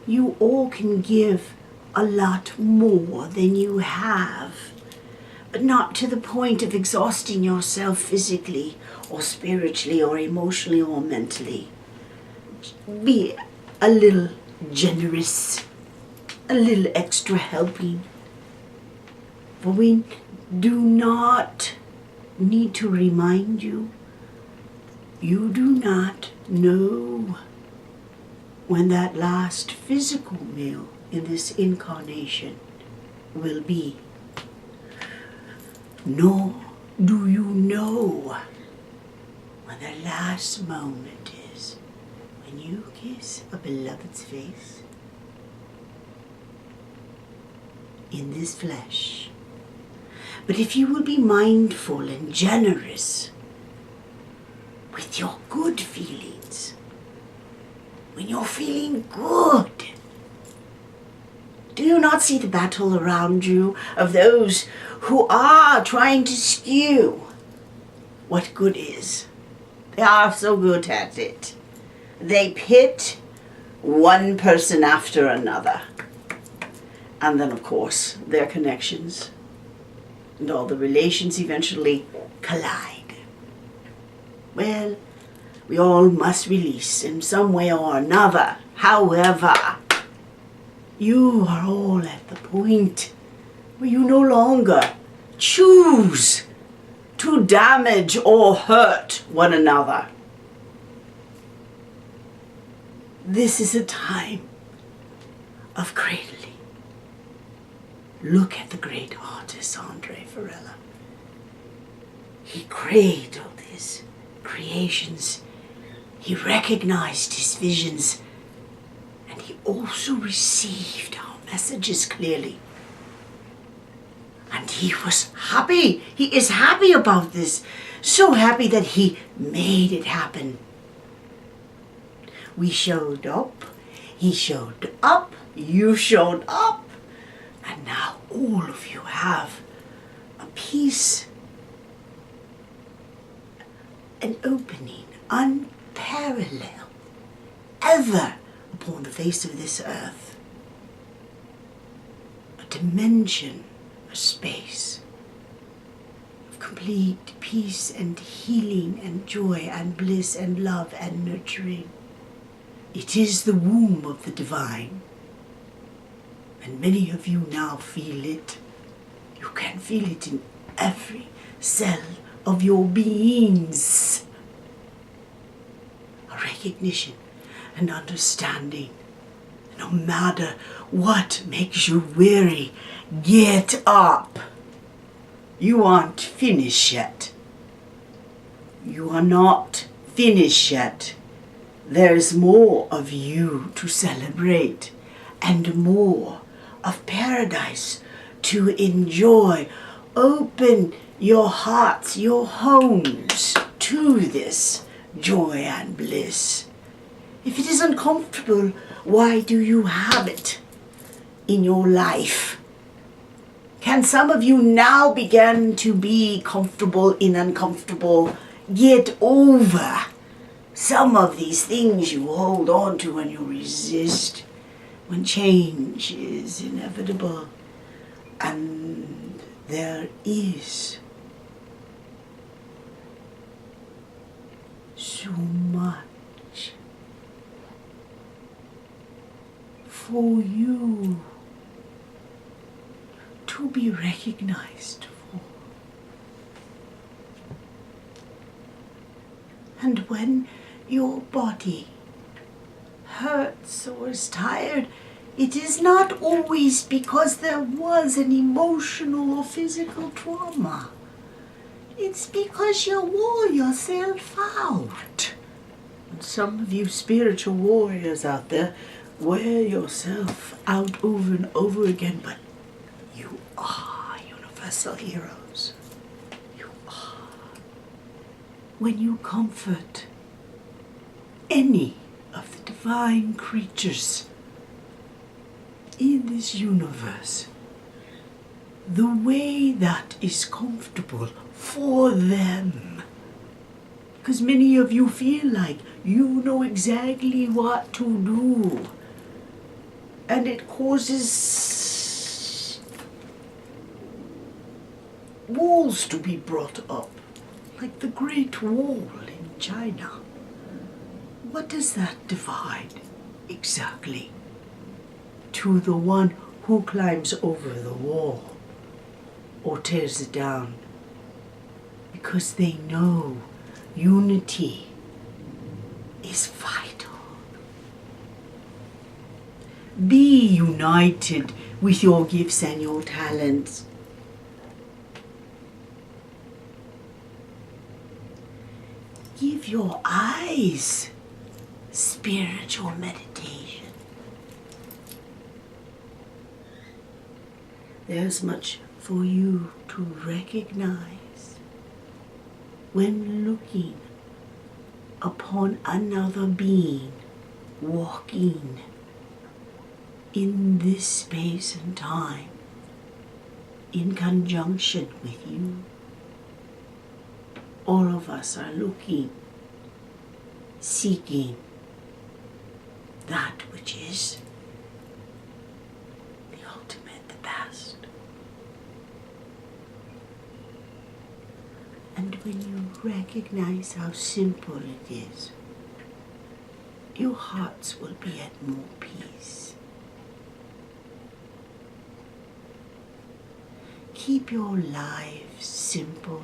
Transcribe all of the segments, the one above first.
You all can give a lot more than you have, but not to the point of exhausting yourself physically or spiritually or emotionally or mentally. Be a little generous, a little extra helping. For we do not need to remind you, you do not know when that last physical meal in this incarnation will be. Nor do you know when the last moment is when you kiss a beloved's face in this flesh. But if you will be mindful and generous with your good feelings, when you're feeling good, do you not see the battle around you of those who are trying to skew what good is? They are so good at it. They pit one person after another. And then, of course, their connections and all the relations eventually collide. Well, we all must release in some way or another. However, you are all at the point where you no longer choose to damage or hurt one another. This is a time of cradling. Look at the great artist Andre Ferrella. He cradled his creations. He recognized his visions. And he also received our messages clearly. And he was happy. He is happy about this. So happy that he made it happen. We showed up. He showed up. You showed up. And now all of you have a peace, an opening, unparalleled ever upon the face of this earth. A dimension, a space of complete peace and healing and joy and bliss and love and nurturing. It is the womb of the divine. And many of you now feel it. You can feel it in every cell of your beings. A recognition and understanding. No matter what makes you weary, get up. You aren't finished yet. You are not finished yet. There's more of you to celebrate and more of paradise to enjoy. Open your hearts, your homes to this joy and bliss. If it is uncomfortable, why do you have it in your life? Can some of you now begin to be comfortable in uncomfortable? Get over some of these things you hold on to and you resist when change is inevitable. And there is so much for you to be recognized for. And when your body hurts or is tired, it is not always because there was an emotional or physical trauma. It's because you wore yourself out. And some of you spiritual warriors out there wear yourself out over and over again, but you are universal heroes. You are. When you comfort any of the divine creatures in this universe, the way that is comfortable for them. Because many of you feel like you know exactly what to do. and it causes walls to be brought up, like the Great Wall in China. What does that divide exactly? To the one who climbs over the wall or tears it down, because they know unity is vital. Be united with your gifts and your talents. Give your eyes spiritual meditation. There's much for you to recognize when looking upon another being walking in this space and time in conjunction with you. All of us are looking, seeking that which is the ultimate, the best. And when you recognize how simple it is, your hearts will be at more peace. Keep your lives simple.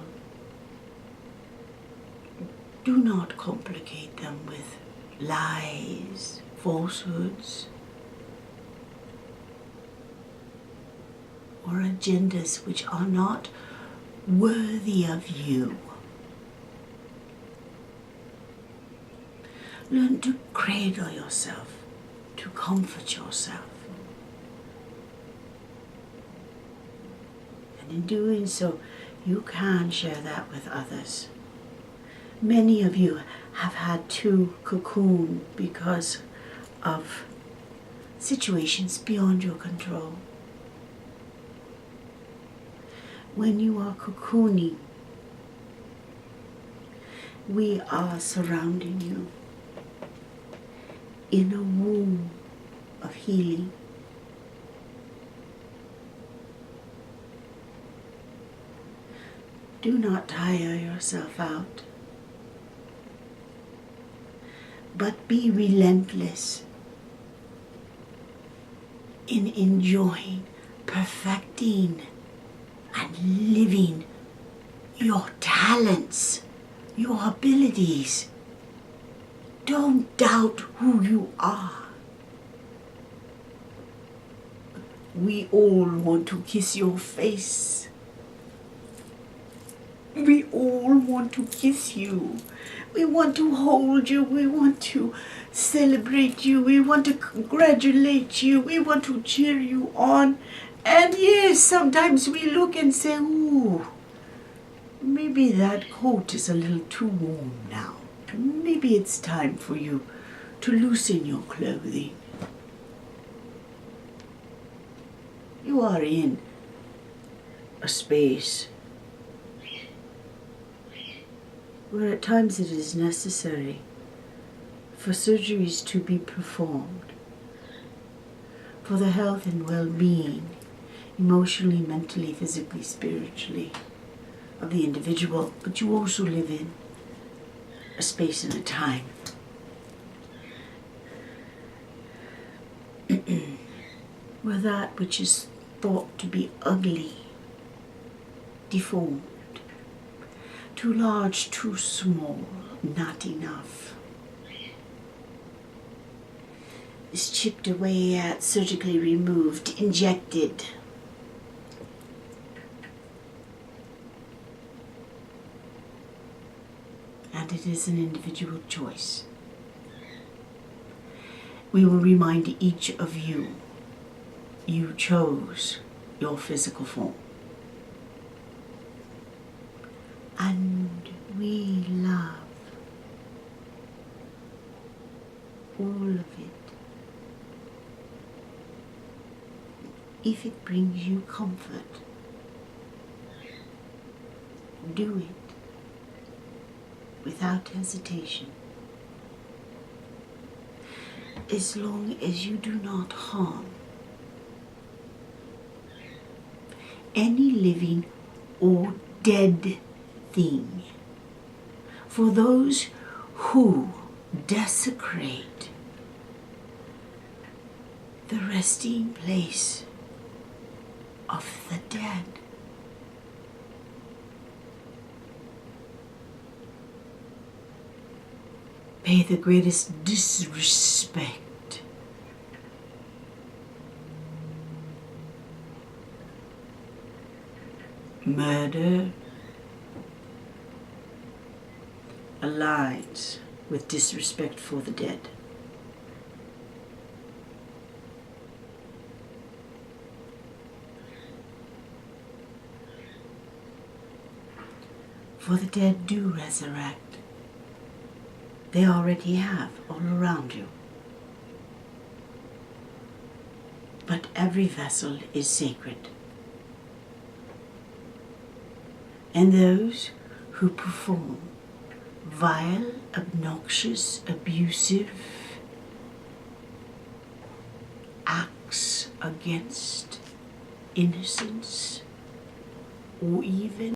Do not complicate them with lies, falsehoods, or agendas which are not worthy of you. Learn to cradle yourself, to comfort yourself. And in doing so, you can share that with others. Many of you have had to cocoon because of situations beyond your control. When you are cocooning, we are surrounding you in a womb of healing. Do not tire yourself out, but be relentless in enjoying, perfecting, and living your talents, your abilities. Don't doubt who you are. We all want to kiss your face. We all want to kiss you. We want to hold you. We want to celebrate you. We want to congratulate you. We want to cheer you on. And yes, sometimes we look and say, ooh, maybe that coat is a little too warm now. Maybe it's time for you to loosen your clothing. You are in a space where at times it is necessary for surgeries to be performed for the health and well-being, emotionally, mentally, physically, spiritually, of the individual. But you also live in a space and a time where that which is thought to be ugly, deformed, too large, too small, not enough, is chipped away at, surgically removed, injected. And it is an individual choice. We will remind each of you, you chose your physical form. And we love all of it. If it brings you comfort, do it without hesitation. As long as you do not harm any living or dead thing. For those who desecrate the resting place of the dead. Pay the greatest disrespect murder aligns with disrespect for the dead. For the dead do resurrect. They already have all around you. But every vessel is sacred. And those who perform vile, obnoxious, abusive acts against innocence or even